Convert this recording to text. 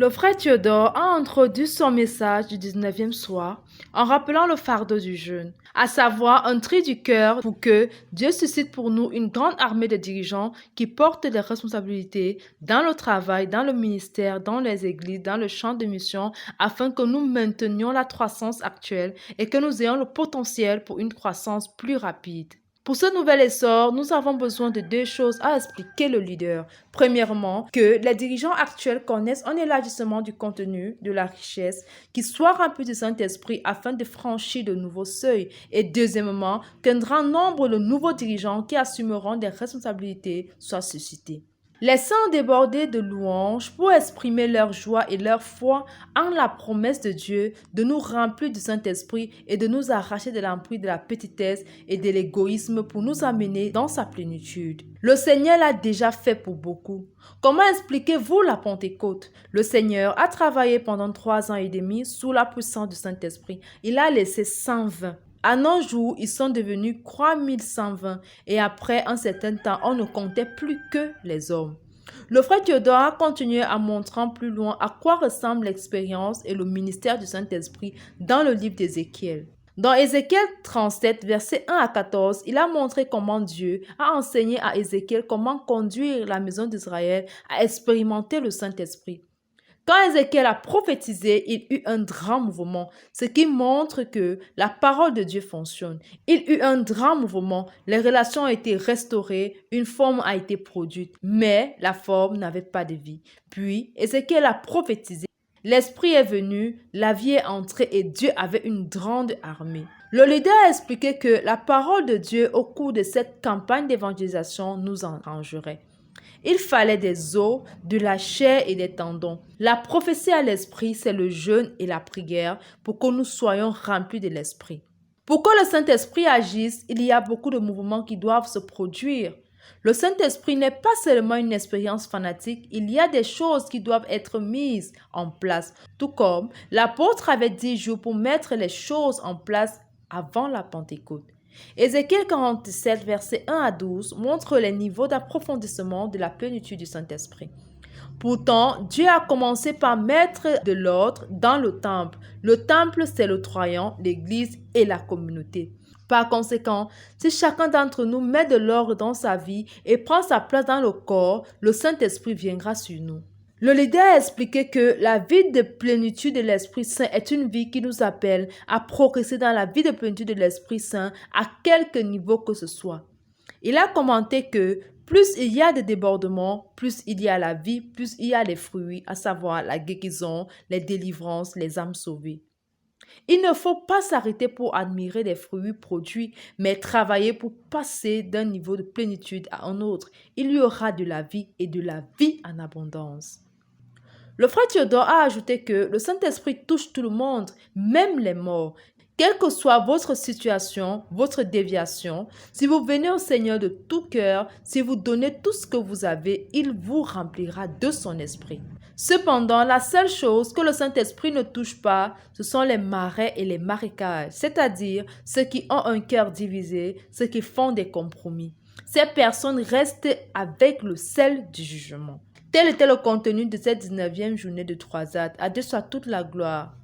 Le frère Théodore a introduit son message du 19e soir en rappelant le fardeau du jeûne, à savoir un tri du cœur pour que Dieu suscite pour nous une grande armée de dirigeants qui portent les responsabilités dans le travail, dans le ministère, dans les églises, dans le champ de mission, afin que nous maintenions la croissance actuelle et que nous ayons le potentiel pour une croissance plus rapide. Pour ce nouvel essor, nous avons besoin de deux choses à expliquer le leader. Premièrement, que les dirigeants actuels connaissent un élargissement du contenu, de la richesse, qui soit rempli du Saint-Esprit afin de franchir de nouveaux seuils. Et deuxièmement, qu'un grand nombre de nouveaux dirigeants qui assumeront des responsabilités soient suscités. Les saints débordés de louanges pour exprimer leur joie et leur foi en la promesse de Dieu de nous remplir du Saint-Esprit et de nous arracher de l'emprise de la petitesse et de l'égoïsme pour nous amener dans sa plénitude. Le Seigneur l'a déjà fait pour beaucoup. Comment expliquez-vous la Pentecôte? Le Seigneur a travaillé pendant 3 ans et demi sous la puissance du Saint-Esprit. Il a laissé 120. À nos jours, ils sont devenus 3120 et après un certain temps, on ne comptait plus que les hommes. Le frère Théodore a continué en montrant plus loin à quoi ressemble l'expérience et le ministère du Saint-Esprit dans le livre d'Ézéchiel. Dans Ézéchiel 37, versets 1 à 14, il a montré comment Dieu a enseigné à Ézéchiel comment conduire la maison d'Israël à expérimenter le Saint-Esprit. Quand Ézéchiel a prophétisé, il eut un grand mouvement, ce qui montre que la parole de Dieu fonctionne. Il eut un grand mouvement, les relations ont été restaurées, une forme a été produite, mais la forme n'avait pas de vie. Puis, Ézéchiel a prophétisé. L'Esprit est venu, la vie est entrée et Dieu avait une grande armée. Le leader a expliqué que la parole de Dieu au cours de cette campagne d'évangélisation nous arrangerait. Il fallait des os, de la chair et des tendons. La prophétie à l'esprit, c'est le jeûne et la prière pour que nous soyons remplis de l'esprit. Pour que le Saint-Esprit agisse, il y a beaucoup de mouvements qui doivent se produire. Le Saint-Esprit n'est pas seulement une expérience fanatique, il y a des choses qui doivent être mises en place. Tout comme l'apôtre avait 10 jours pour mettre les choses en place avant la Pentecôte. Ézéchiel 47, versets 1 à 12 montre les niveaux d'approfondissement de la plénitude du Saint-Esprit. Pourtant, Dieu a commencé par mettre de l'ordre dans le temple. Le temple, c'est le troyant, l'Église et la communauté. Par conséquent, si chacun d'entre nous met de l'ordre dans sa vie et prend sa place dans le corps, le Saint-Esprit viendra sur nous. Le leader a expliqué que la vie de plénitude de l'Esprit Saint est une vie qui nous appelle à progresser dans la vie de plénitude de l'Esprit Saint à quelque niveau que ce soit. Il a commenté que plus il y a de débordements, plus il y a la vie, plus il y a les fruits, à savoir la guérison, les délivrances, les âmes sauvées. Il ne faut pas s'arrêter pour admirer les fruits produits, mais travailler pour passer d'un niveau de plénitude à un autre. Il y aura de la vie et de la vie en abondance. Le frère Théodore a ajouté que le Saint-Esprit touche tout le monde, même les morts. Quelle que soit votre situation, votre déviation, si vous venez au Seigneur de tout cœur, si vous donnez tout ce que vous avez, il vous remplira de son esprit. Cependant, la seule chose que le Saint-Esprit ne touche pas, ce sont les marais et les marécages, c'est-à-dire ceux qui ont un cœur divisé, ceux qui font des compromis. Ces personnes restent avec le sel du jugement. Tel était le contenu de cette 19e journée de Croisade. À Dieu soit toute la gloire.